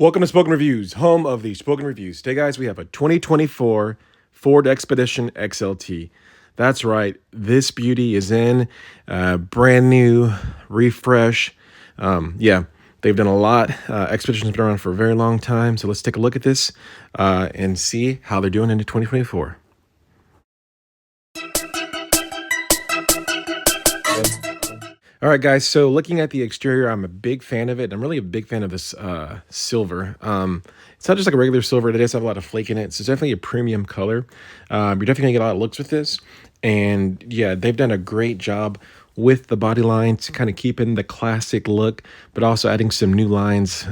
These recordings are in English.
Welcome to Spoken Reviews, home of the Spoken Reviews. Today, guys, we have a 2024 Ford Expedition XLT. That's right, this beauty is in, brand new, refresh. They've done a lot. Expedition's been around for a very long time, so let's take a look at this and see how they're doing into 2024. All right, guys. So looking at the exterior, I'm a big fan of it. I'm really a big fan of this silver. It's not just like a regular silver. It does have a lot of flake in it. So it's definitely a premium color. You're definitely gonna get a lot of looks with this. And yeah, they've done a great job with the body lines, kind of keeping the classic look, but also adding some new lines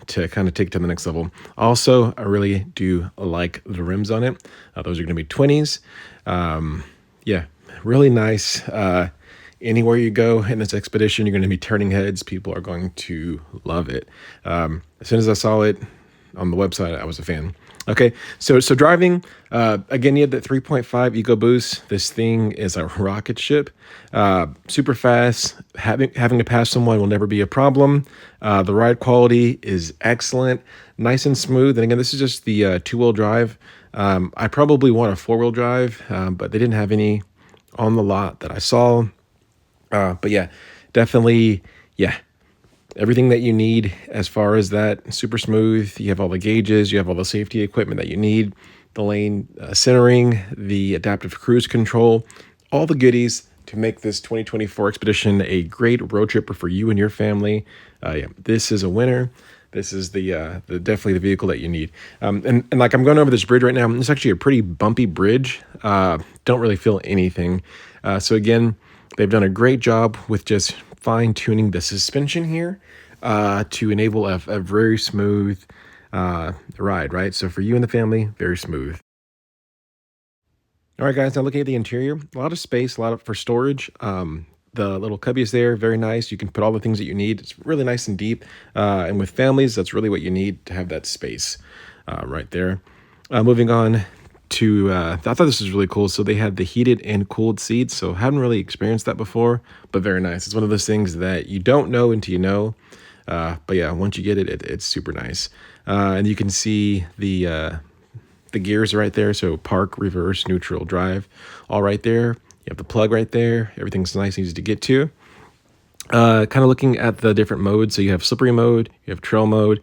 to kind of take it to the next level. Also, I really do like the rims on it. Those are gonna be 20s. Yeah, really nice. Anywhere you go in this expedition, you're going to be turning heads. People are going to love it. As soon as I saw it on the website, I was a fan. Okay, so driving, again, you have that 3.5 EcoBoost. This thing is a rocket ship, super fast. Having to pass someone will never be a problem. The ride quality is excellent, nice and smooth. And again, this is just the two-wheel drive. I probably want a four-wheel drive, but they didn't have any on the lot that I saw. But yeah, definitely, yeah, everything that you need as far as that. Super smooth. You have all the gauges, you have all the safety equipment that you need, the lane centering, the adaptive cruise control, all the goodies to make this 2024 Expedition a great road tripper for you and your family. Yeah, this is a winner. This is the definitely the vehicle that you need. And like I'm going over this bridge right now. It's actually a pretty bumpy bridge. Don't really feel anything. So again, they've done a great job with just fine-tuning the suspension here to enable a very smooth ride, right? So for you and the family, very smooth. All right, guys, now looking at the interior, a lot of space, a lot of for storage. The little cubby is there, very nice. You can put all the things that you need. It's really nice and deep. And with families, that's really what you need to have that space right there. Moving on to I thought this was really cool. So they had the heated and cooled seats. So haven't really experienced that before, but very nice. It's one of those things that you don't know until you know. But yeah, once you get it, it's super nice. And you can see the gears right there. So park, reverse, neutral, drive, all right there. You have the plug right there. Everything's nice and easy to get to. Kind of looking at the different modes. So you have slippery mode, you have trail mode,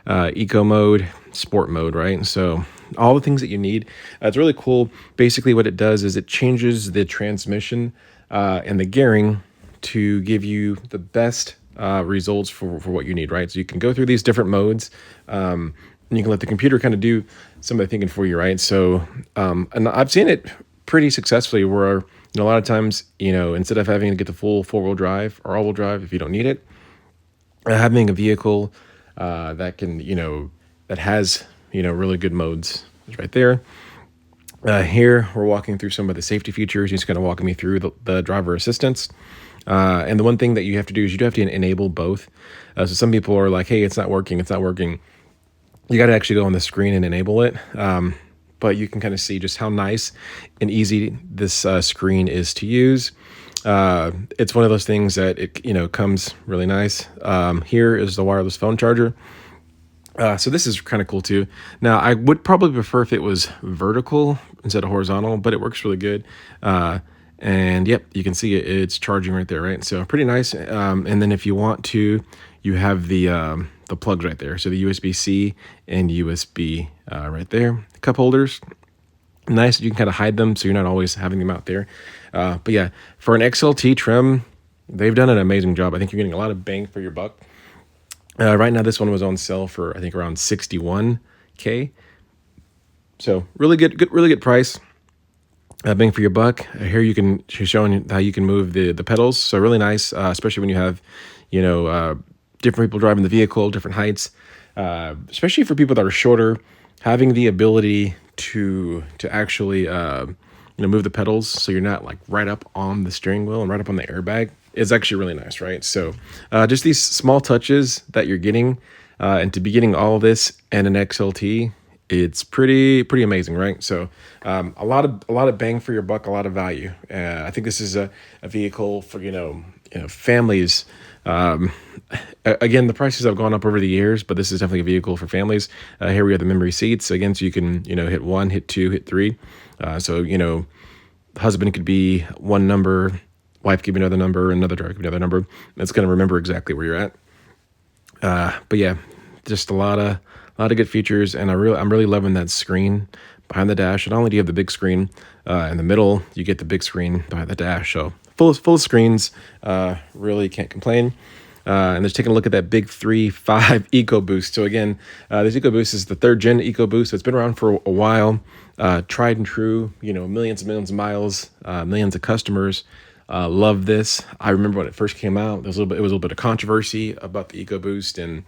eco mode, sport mode, right? So all the things that you need. It's really cool. Basically what it does is it changes the transmission and the gearing to give you the best results for what you need, right? So you can go through these different modes and you can let the computer kind of do some of the thinking for you, right? So, and I've seen it pretty successfully where, a lot of times, instead of having to get the full four-wheel drive or all-wheel drive if you don't need it, having a vehicle that can, that has, really good modes is right there. Here, we're walking through some of the safety features. He's kind of walking me through the driver assistance. And the one thing that you have to do is you do have to enable both. So some people are like, hey, it's not working. You got to actually go on the screen and enable it. But you can kind of see just how nice and easy this screen is to use. It's one of those things that it comes really nice. Here is the wireless phone charger. So this is kind of cool too. Now I would probably prefer if it was vertical instead of horizontal, but it works really good. And yep, you can see it's charging right there, right? So pretty nice. And then if you want to, you have the plugs right there. So the USB-C and USB right there. Cup holders. Nice. You can kind of hide them so you're not always having them out there. But yeah, for an XLT trim, they've done an amazing job. I think you're getting a lot of bang for your buck. Right now, this one was on sale for, I think, around $61K. So really good price. Bang for your buck. Here she's showing how you can move the pedals. So really nice, especially when you have, different people driving the vehicle, different heights, especially for people that are shorter, having the ability to actually, move the pedals. So you're not like right up on the steering wheel and right up on the airbag is actually really nice, right? So just these small touches that you're getting, and to be getting all of this and an XLT, it's pretty amazing, right? So a lot of bang for your buck, a lot of value. I think this is a vehicle for families Again, the prices have gone up over the years, but this is definitely a vehicle for families. Here we have the memory seats again, so you can, hit one, hit two, hit three. So, husband could be one number, wife could be another number, another driver could be another number. It's going to remember exactly where you're at. But yeah, just a lot of good features, and I'm really loving that screen behind the dash. Not only do you have the big screen in the middle, you get the big screen behind the dash. So full of screens, really can't complain. And just taking a look at that big 3.5 EcoBoost. So again, this EcoBoost is the 3rd gen EcoBoost. It's been around for a while, tried and true. Millions and millions of miles, millions of customers. Love this. I remember when it first came out, it was a little bit of controversy about the EcoBoost, and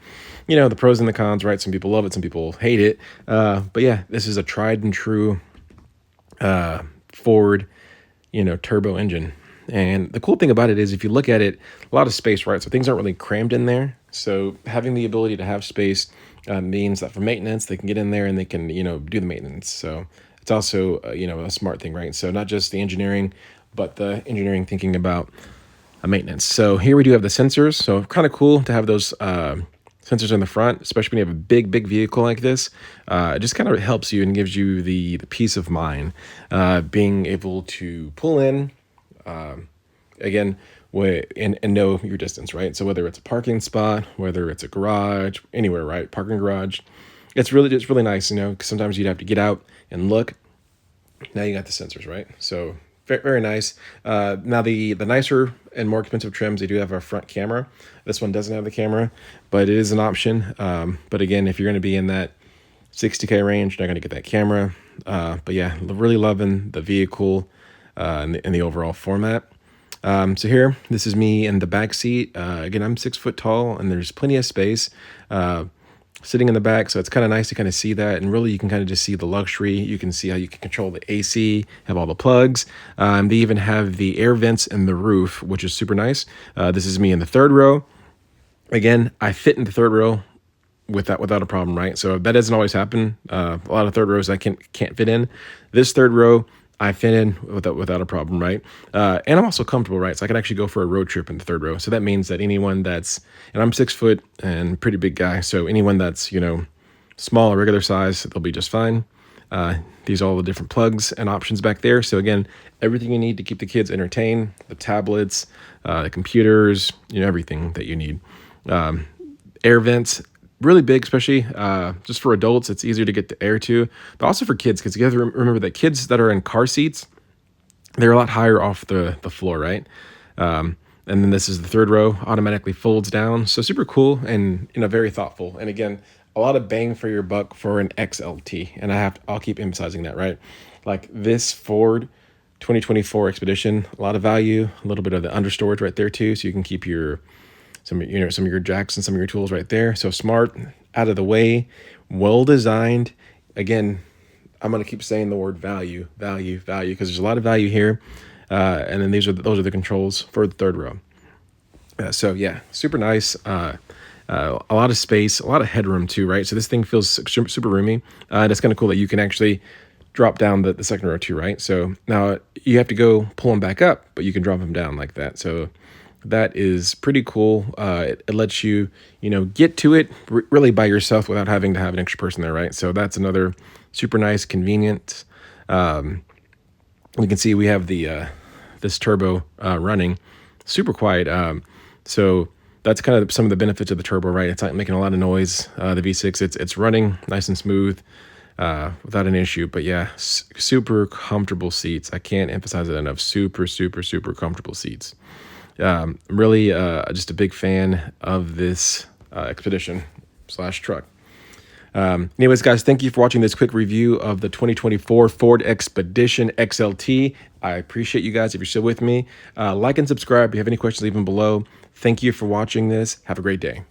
the pros and the cons, right? Some people love it, some people hate it. But yeah, this is a tried and true Ford, turbo engine. And the cool thing about it is, if you look at it, a lot of space, right? So things aren't really crammed in there. So having the ability to have space means that for maintenance, they can get in there and they can, do the maintenance. So it's also, a smart thing, right? So not just the engineering, but the engineering thinking about maintenance. So here we do have the sensors. So kind of cool to have those sensors in the front, especially when you have a big vehicle like this. It just kind of helps you and gives you the peace of mind, being able to pull in, again, and know your distance, right? So whether it's a parking spot, whether it's a garage, anywhere, right? Parking garage, it's really nice. 'Cause sometimes you'd have to get out and look. Now you got the sensors, right? So very, very nice. Now the nicer and more expensive trims, they do have a front camera. This one doesn't have the camera, but it is an option. But again, if you're going to be in that 60K range, you're not going to get that camera. But yeah, really loving the vehicle in the overall format. So here, this is me in the back seat. Again, I'm 6 foot tall, and there's plenty of space sitting in the back. So it's kind of nice to kind of see that. And really, you can kind of just see the luxury. You can see how you can control the AC, have all the plugs. They even have the air vents in the roof, which is super nice. This is me in the 3rd row. Again, I fit in the 3rd row without a problem, right? So that doesn't always happen. A lot of 3rd rows I can't fit in. This 3rd row, I fit in without a problem, right? And I'm also comfortable, right? So I can actually go for a road trip in the 3rd row. So that means that anyone and I'm 6 foot and pretty big guy. So anyone that's, small or regular size, they'll be just fine. These are all the different plugs and options back there. So again, everything you need to keep the kids entertained, the tablets, the computers, everything that you need. Air vents, really big, especially just for adults. It's easier to get the air to, but also for kids, because you have to remember that kids that are in car seats, they're a lot higher off the floor, right? And then this is the 3rd row, automatically folds down. So super cool and very thoughtful. And again, a lot of bang for your buck for an XLT. And I'll keep emphasizing that, right? Like this Ford 2024 Expedition, a lot of value, a little bit of the understorage right there too, so you can keep some of your jacks and some of your tools right there. So smart, out of the way, well designed. Again, I'm going to keep saying the word value, because there's a lot of value here. And then those are the controls for the 3rd row. So yeah, super nice. A lot of space, a lot of headroom too, right? So this thing feels super roomy. And it's kind of cool that you can actually drop down the 2nd row too, right? So now you have to go pull them back up, but you can drop them down like that. So that is pretty cool. It lets you, get to it really by yourself without having to have an extra person there, right? So that's another super nice, convenient. You can see we have this turbo running, super quiet. So that's kind of some of the benefits of the turbo, right? It's not making a lot of noise. The V6, it's running nice and smooth without an issue. But yeah, super comfortable seats. I can't emphasize it enough. Super comfortable seats. Really just a big fan of this Expedition/truck. Anyways, guys, thank you for watching this quick review of the 2024 Ford Expedition XLT. I appreciate you guys if you're still with me. Like and subscribe. If you have any questions, leave them below. Thank you for watching this. Have a great day.